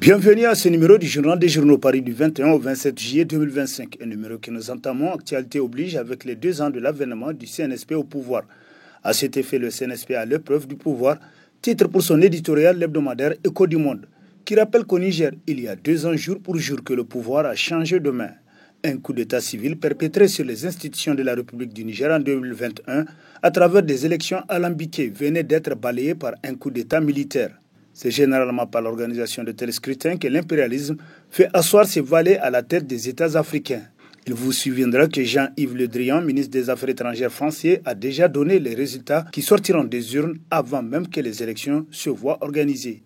Bienvenue à ce numéro du Journal des Journaux Paris du 21 au 27 juillet 2025, un numéro que nous entamons, actualité oblige, avec les 2 ans de l'avènement du CNSP au pouvoir. À cet effet, le CNSP a l'épreuve du pouvoir, titre pour son éditorial l'hebdomadaire Écho du Monde, qui rappelle qu'au Niger, il y a 2 ans jour pour jour que le pouvoir a changé de main. Un coup d'état civil perpétré sur les institutions de la République du Niger en 2021 à travers des élections alambiquées venait d'être balayé par un coup d'état militaire. C'est généralement par l'organisation de tels scrutins que l'impérialisme fait asseoir ses valets à la tête des États africains. Il vous souviendra que Jean-Yves Le Drian, ministre des Affaires étrangères français, a déjà donné les résultats qui sortiront des urnes avant même que les élections se voient organisées.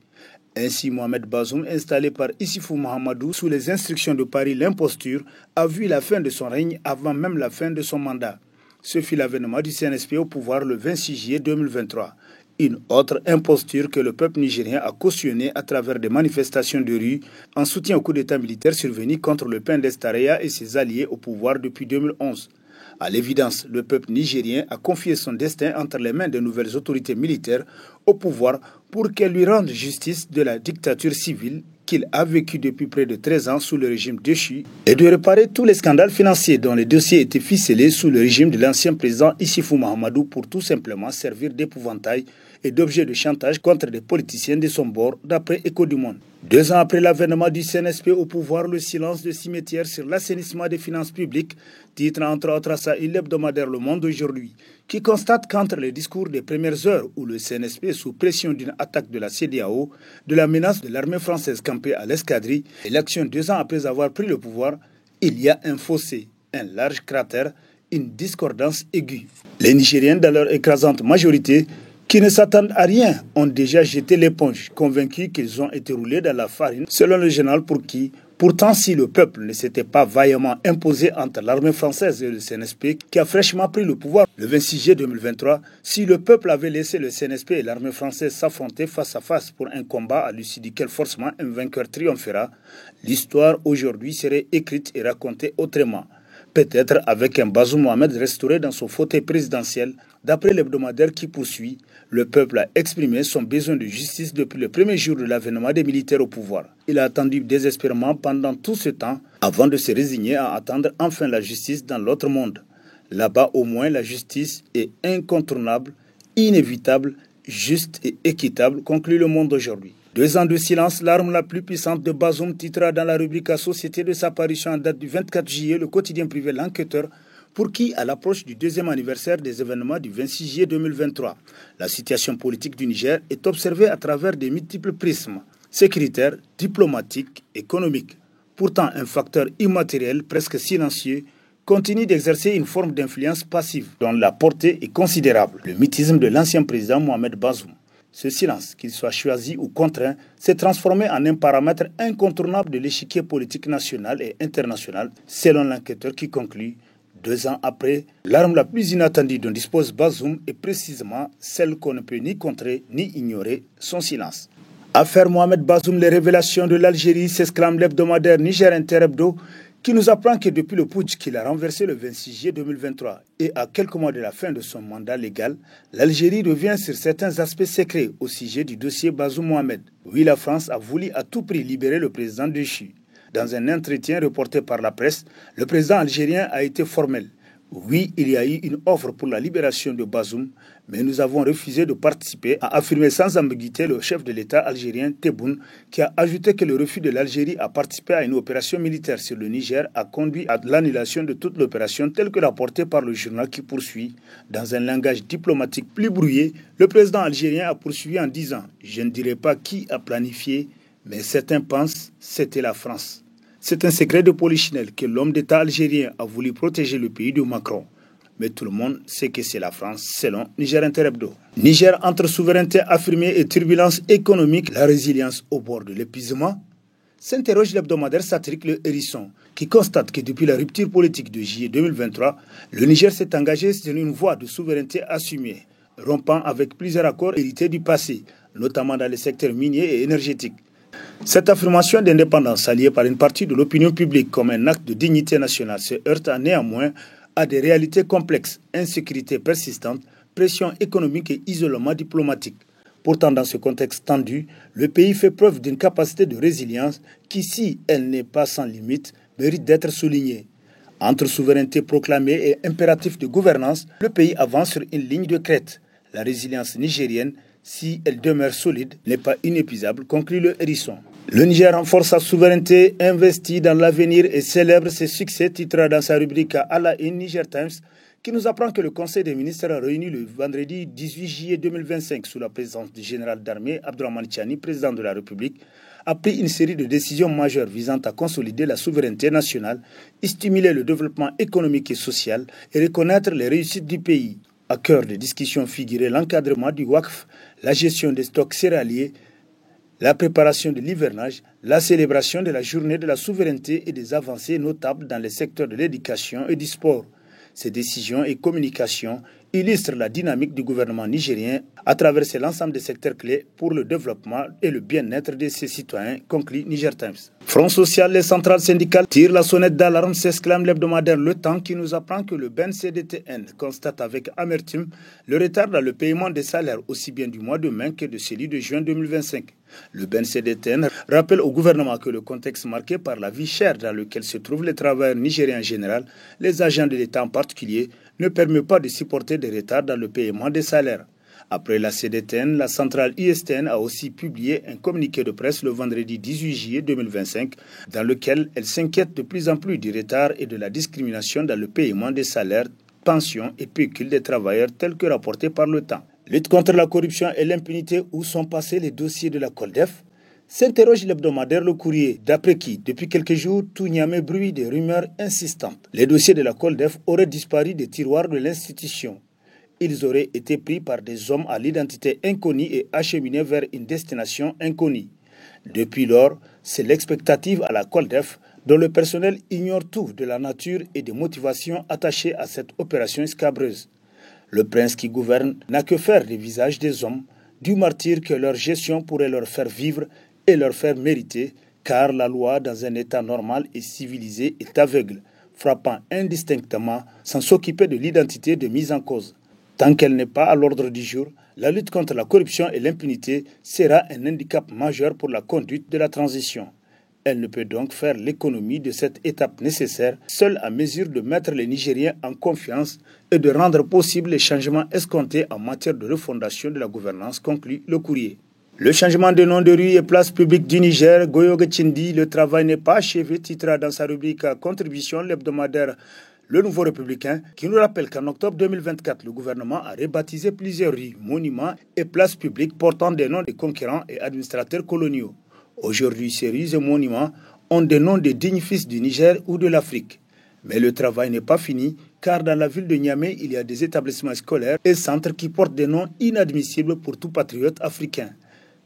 Ainsi, Mohamed Bazoum, installé par Issoufou Mahamadou sous les instructions de Paris l'imposture, a vu la fin de son règne avant même la fin de son mandat. Ce fut l'avènement du CNSP au pouvoir le 26 juillet 2023. Une autre imposture que le peuple nigérien a cautionnée à travers des manifestations de rue en soutien au coup d'état militaire survenu contre le Pendestarea et ses alliés au pouvoir depuis 2011. À l'évidence, le peuple nigérien a confié son destin entre les mains de nouvelles autorités militaires au pouvoir pour qu'elles lui rendent justice de la dictature civile qu'il a vécue depuis près de 13 ans sous le régime déchu et de réparer tous les scandales financiers dont les dossiers étaient ficelés sous le régime de l'ancien président Issoufou Mahamadou pour tout simplement servir d'épouvantail et d'objet de chantage contre des politiciens de son bord, d'après Écho du Monde. 2 ans après l'avènement du CNSP au pouvoir, le silence de cimetière sur l'assainissement des finances publiques, titre entre autres à ça l'hebdomadaire Le Monde aujourd'hui, qui constate qu'entre les discours des premières heures où le CNSP, sous pression d'une attaque de la CEDEAO, de la menace de l'armée française campée à l'escadrille et l'action 2 ans après avoir pris le pouvoir, il y a un fossé, un large cratère, une discordance aiguë. Les Nigériens, dans leur écrasante majorité, qui ne s'attendent à rien, ont déjà jeté l'éponge, convaincus qu'ils ont été roulés dans la farine, selon le journal pour qui, pourtant si le peuple ne s'était pas vaillamment imposé entre l'armée française et le CNSP, qui a fraîchement pris le pouvoir le 26 juillet 2023, si le peuple avait laissé le CNSP et l'armée française s'affronter face à face pour un combat à l'issue duquel forcément un vainqueur triomphera, l'histoire aujourd'hui serait écrite et racontée autrement. Peut-être avec un Bazoum Mohamed restauré dans son fauteuil présidentiel, d'après l'hebdomadaire qui poursuit, le peuple a exprimé son besoin de justice depuis le premier jour de l'avènement des militaires au pouvoir. Il a attendu désespérément pendant tout ce temps avant de se résigner à attendre enfin la justice dans l'autre monde. Là-bas, au moins, la justice est incontournable, inévitable, juste et équitable, conclut Le Monde aujourd'hui. 2 ans de silence, l'arme la plus puissante de Bazoum, titrera dans la rubrique à Société de sa parution en date du 24 juillet, le quotidien privé L'Enquêteur, pour qui, à l'approche du 2e anniversaire des événements du 26 juillet 2023, la situation politique du Niger est observée à travers de multiples prismes, sécuritaires, diplomatiques, économiques. Pourtant, un facteur immatériel, presque silencieux, continue d'exercer une forme d'influence passive dont la portée est considérable, le mutisme de l'ancien président Mohamed Bazoum. Ce silence, qu'il soit choisi ou contraint, s'est transformé en un paramètre incontournable de l'échiquier politique national et international, selon l'enquêteur qui conclut, 2 ans après, l'arme la plus inattendue dont dispose Bazoum est précisément celle qu'on ne peut ni contrer ni ignorer, son silence. Affaire Mohamed Bazoum, les révélations de l'Algérie, s'exclame l'hebdomadaire Niger Inter-Hebdo, qui nous apprend que depuis le putsch qu'il a renversé le 26 juillet 2023 et à quelques mois de la fin de son mandat légal, l'Algérie revient sur certains aspects secrets au sujet du dossier Bazoum Mohamed. Oui, la France a voulu à tout prix libérer le président déchu. Dans un entretien reporté par la presse, le président algérien a été formel. Oui, il y a eu une offre pour la libération de Bazoum, mais nous avons refusé de participer, a affirmé sans ambiguïté le chef de l'État algérien Tebboune, qui a ajouté que le refus de l'Algérie à participer à une opération militaire sur le Niger a conduit à l'annulation de toute l'opération telle que rapportée par le journal qui poursuit. Dans un langage diplomatique plus brouillé, le président algérien a poursuivi en disant « Je ne dirai pas qui a planifié, mais certains pensent que c'était la France ». C'est un secret de polichinelle que l'homme d'État algérien a voulu protéger le pays de Macron. Mais tout le monde sait que c'est la France, selon Niger Inter-Hebdo. Niger entre souveraineté affirmée et turbulence économique, la résilience au bord de l'épuisement, s'interroge l'hebdomadaire satirique Le Hérisson, qui constate que depuis la rupture politique de juillet 2023, le Niger s'est engagé sur une voie de souveraineté assumée, rompant avec plusieurs accords hérités du passé, notamment dans les secteurs miniers et énergétiques. Cette affirmation d'indépendance, saluée par une partie de l'opinion publique comme un acte de dignité nationale, se heurte néanmoins à des réalités complexes, insécurité persistante, pression économique et isolement diplomatique. Pourtant, dans ce contexte tendu, le pays fait preuve d'une capacité de résilience qui, si elle n'est pas sans limite, mérite d'être soulignée. Entre souveraineté proclamée et impératif de gouvernance, le pays avance sur une ligne de crête. La résilience nigérienne, si elle demeure solide, n'est pas inépuisable, conclut le Hérisson. Le Niger renforce sa souveraineté, investit dans l'avenir et célèbre ses succès, titre dans sa rubrique à la une Niger Times, qui nous apprend que le Conseil des ministres réuni le vendredi 18 juillet 2025 sous la présidence du général d'armée Abdourahmane Tiani, président de la République, a pris une série de décisions majeures visant à consolider la souveraineté nationale, stimuler le développement économique et social et reconnaître les réussites du pays. À cœur des discussions figurait l'encadrement du WACF, la gestion des stocks céréaliers, la préparation de l'hivernage, la célébration de la journée de la souveraineté et des avancées notables dans les secteurs de l'éducation et du sport. Ces décisions et communications illustrent la dynamique du gouvernement nigérien à travers l'ensemble des secteurs clés pour le développement et le bien-être de ses citoyens, conclut Niger Times. Front social, les centrales syndicales tirent la sonnette d'alarme, s'exclame l'hebdomadaire Le Temps qui nous apprend que le BNCDTN constate avec amertume le retard dans le paiement des salaires aussi bien du mois de mai que de celui de juin 2025. Le BNCDTN rappelle au gouvernement que le contexte marqué par la vie chère dans lequel se trouvent les travailleurs nigériens en général, les agents de l'État en particulier, ne permet pas de supporter des retards dans le paiement des salaires. Après la CDTN, la centrale ISTN a aussi publié un communiqué de presse le vendredi 18 juillet 2025 dans lequel elle s'inquiète de plus en plus du retard et de la discrimination dans le paiement des salaires, pensions et pécules des travailleurs tels que rapportés par le temps. Lutte contre la corruption et l'impunité, où sont passés les dossiers de la COLDEF? S'interroge l'hebdomadaire Le Courrier, d'après qui, depuis quelques jours, tout Niamey bruit des rumeurs insistantes. Les dossiers de la COLDEF auraient disparu des tiroirs de l'institution. Ils auraient été pris par des hommes à l'identité inconnue et acheminés vers une destination inconnue. Depuis lors, c'est l'expectative à la COLDEF dont le personnel ignore tout de la nature et des motivations attachées à cette opération escabreuse. Le prince qui gouverne n'a que faire des visages des hommes, du martyre que leur gestion pourrait leur faire vivre et leur faire mériter, car la loi dans un état normal et civilisé est aveugle, frappant indistinctement sans s'occuper de l'identité de mise en cause. Tant qu'elle n'est pas à l'ordre du jour, la lutte contre la corruption et l'impunité sera un handicap majeur pour la conduite de la transition. Elle ne peut donc faire l'économie de cette étape nécessaire, seule à mesure de mettre les Nigériens en confiance et de rendre possible les changements escomptés en matière de refondation de la gouvernance, conclut Le Courrier. Le changement de nom de rue et place publique du Niger, Goyoge Chindi, le travail n'est pas achevé, titre dans sa rubrique Contribution, l'hebdomadaire Le Nouveau Républicain, qui nous rappelle qu'en octobre 2024, le gouvernement a rebaptisé plusieurs rues, monuments et places publiques portant des noms de conquérants et administrateurs coloniaux. Aujourd'hui, ces rues et monuments ont des noms de dignes fils du Niger ou de l'Afrique. Mais le travail n'est pas fini, car dans la ville de Niamey, il y a des établissements scolaires et centres qui portent des noms inadmissibles pour tout patriote africain.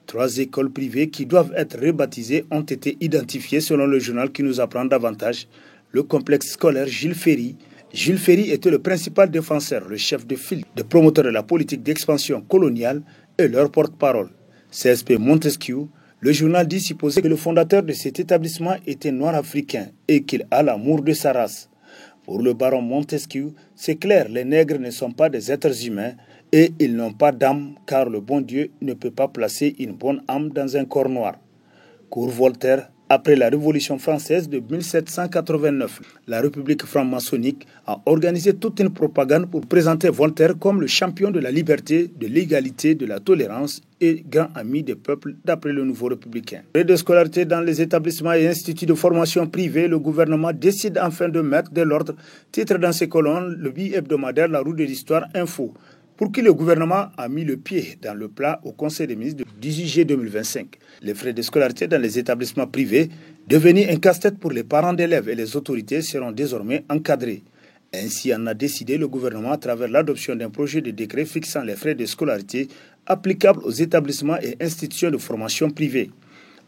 3 écoles privées qui doivent être rebaptisées ont été identifiées selon le journal qui nous apprend davantage. Le complexe scolaire Jules Ferry. Jules Ferry était le principal défenseur, le chef de file des promoteurs de la politique d'expansion coloniale et leur porte-parole. CSP Montesquieu. Le journal dit supposer que le fondateur de cet établissement était noir africain et qu'il a l'amour de sa race. Pour le baron Montesquieu, c'est clair, les nègres ne sont pas des êtres humains et ils n'ont pas d'âme car le bon Dieu ne peut pas placer une bonne âme dans un corps noir. Cours Voltaire. Après la Révolution française de 1789, la République franc-maçonnique a organisé toute une propagande pour présenter Voltaire comme le champion de la liberté, de l'égalité, de la tolérance et grand ami des peuples d'après le Nouveau Républicain. Frais de scolarité dans les établissements et instituts de formation privés, le gouvernement décide enfin de mettre de l'ordre. Titre dans ses colonnes, le bi-hebdomadaire La Roue de l'Histoire Info, pour qui le gouvernement a mis le pied dans le plat au Conseil des ministres du 18 juillet 2025. Les frais de scolarité dans les établissements privés, devenus un casse-tête pour les parents d'élèves et les autorités, seront désormais encadrés. Ainsi en a décidé le gouvernement à travers l'adoption d'un projet de décret fixant les frais de scolarité applicables aux établissements et institutions de formation privée.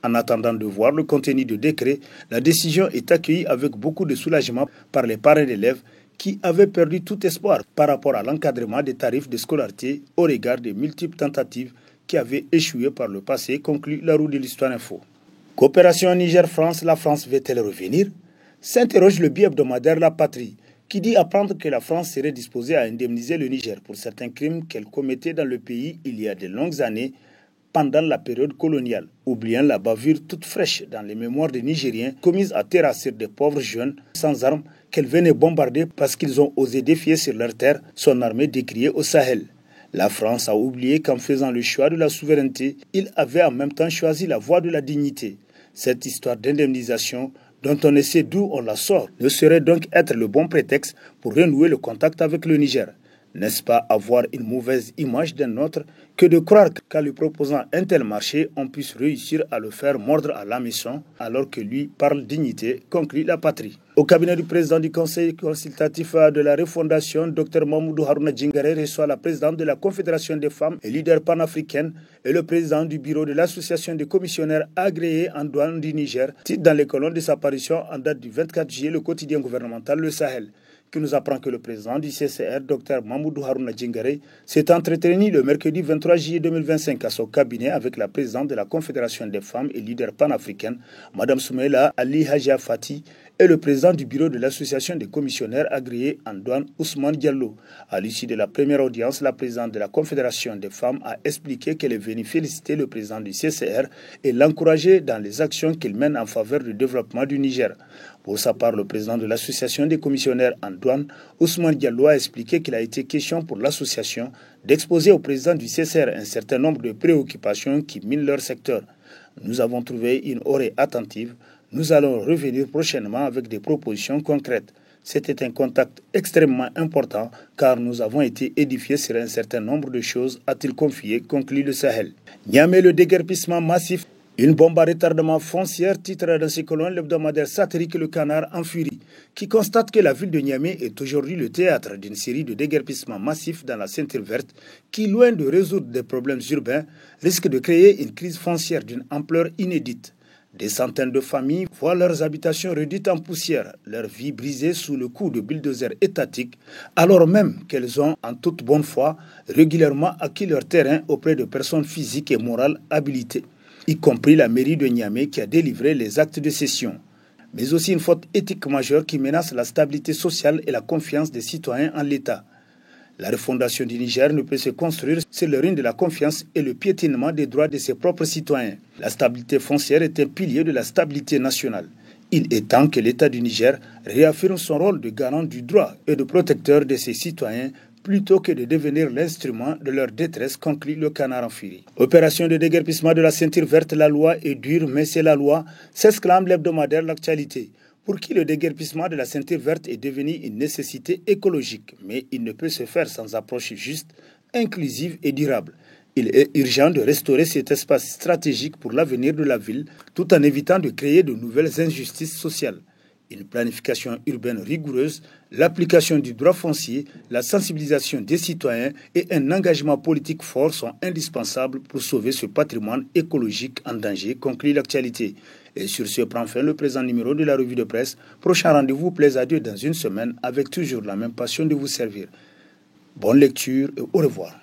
En attendant de voir le contenu du décret, la décision est accueillie avec beaucoup de soulagement par les parents d'élèves qui avaient perdu tout espoir par rapport à l'encadrement des tarifs de scolarité au regard des multiples tentatives qui avaient échoué par le passé, conclut La Roue de l'Histoire Info. Coopération Niger-France, la France va-t-elle revenir? S'interroge le bi-hebdomadaire La Patrie, qui dit apprendre que la France serait disposée à indemniser le Niger pour certains crimes qu'elle commettait dans le pays il y a de longues années, pendant la période coloniale, oubliant la bavure toute fraîche dans les mémoires des Nigériens commise à terrasser des pauvres jeunes sans armes qu'elle venait bombarder parce qu'ils ont osé défier sur leur terre son armée décriée au Sahel. La France a oublié qu'en faisant le choix de la souveraineté, il avait en même temps choisi la voie de la dignité. Cette histoire d'indemnisation, dont on ne sait d'où on la sort, ne saurait donc être le bon prétexte pour renouer le contact avec le Niger. N'est-ce pas avoir une mauvaise image d'un autre que de croire qu'en lui proposant un tel marché, on puisse réussir à le faire mordre à l'hameçon alors que lui parle dignité, conclut la patrie. Au cabinet du président du conseil consultatif de la refondation, Dr Mamoudou Harouna Djingare reçoit la présidente de la Confédération des femmes et leader panafricaine et le président du bureau de l'association des commissionnaires agréés en douane du Niger, titre dans les colonnes de sa parution en date du 24 juillet le quotidien gouvernemental Le Sahel, qui nous apprend que le président du CCR, Dr Mamoudou Harouna Djingare, s'est entretenu le mercredi 23 juillet 2025 à son cabinet avec la présidente de la Confédération des femmes et leader panafricaine, Mme Soumaïla Ali Haja Fati, et le président du bureau de l'association des commissionnaires agréés en douane, Ousmane Diallo. À l'issue de la première audience, la présidente de la Confédération des femmes a expliqué qu'elle est venue féliciter le président du CCR et l'encourager dans les actions qu'il mène en faveur du développement du Niger. Pour sa part, le président de l'association des commissionnaires en douane, Ousmane Diallo, a expliqué qu'il a été question pour l'association d'exposer au président du CCR un certain nombre de préoccupations qui minent leur secteur. Nous avons trouvé une oreille attentive. Nous allons revenir prochainement avec des propositions concrètes. C'était un contact extrêmement important car nous avons été édifiés sur un certain nombre de choses, a-t-il confié, conclut le Sahel. Niamey, le déguerpissement massif. Une bombe à retardement foncière, titre dans ses colonnes l'hebdomadaire satirique Le Canard en furie, qui constate que la ville de Niamey est aujourd'hui le théâtre d'une série de déguerpissements massifs dans la ceinture verte qui, loin de résoudre des problèmes urbains, risque de créer une crise foncière d'une ampleur inédite. Des centaines de familles voient leurs habitations réduites en poussière, leur vie brisée sous le coup de bulldozers étatiques, alors même qu'elles ont, en toute bonne foi, régulièrement acquis leur terrain auprès de personnes physiques et morales habilitées, y compris la mairie de Niamey qui a délivré les actes de cession. Mais aussi une faute éthique majeure qui menace la stabilité sociale et la confiance des citoyens en l'État. La refondation du Niger ne peut se construire sur le ruine de la confiance et le piétinement des droits de ses propres citoyens. La stabilité foncière est un pilier de la stabilité nationale. Il est temps que l'État du Niger réaffirme son rôle de garant du droit et de protecteur de ses citoyens plutôt que de devenir l'instrument de leur détresse, conclut Le Canard en furie. Opération de déguerpissement de la ceinture verte, la loi est dure, mais c'est la loi, s'exclame l'hebdomadaire L'Actualité, pour qui le déguerpissement de la ceinture verte est devenu une nécessité écologique, mais il ne peut se faire sans approche juste, inclusive et durable. Il est urgent de restaurer cet espace stratégique pour l'avenir de la ville, tout en évitant de créer de nouvelles injustices sociales. Une planification urbaine rigoureuse, l'application du droit foncier, la sensibilisation des citoyens et un engagement politique fort sont indispensables pour sauver ce patrimoine écologique en danger, conclut L'Actualité. Et sur ce prend fin le présent numéro de la revue de presse. Prochain rendez-vous, plaise à Dieu, dans une semaine, avec toujours la même passion de vous servir. Bonne lecture et au revoir.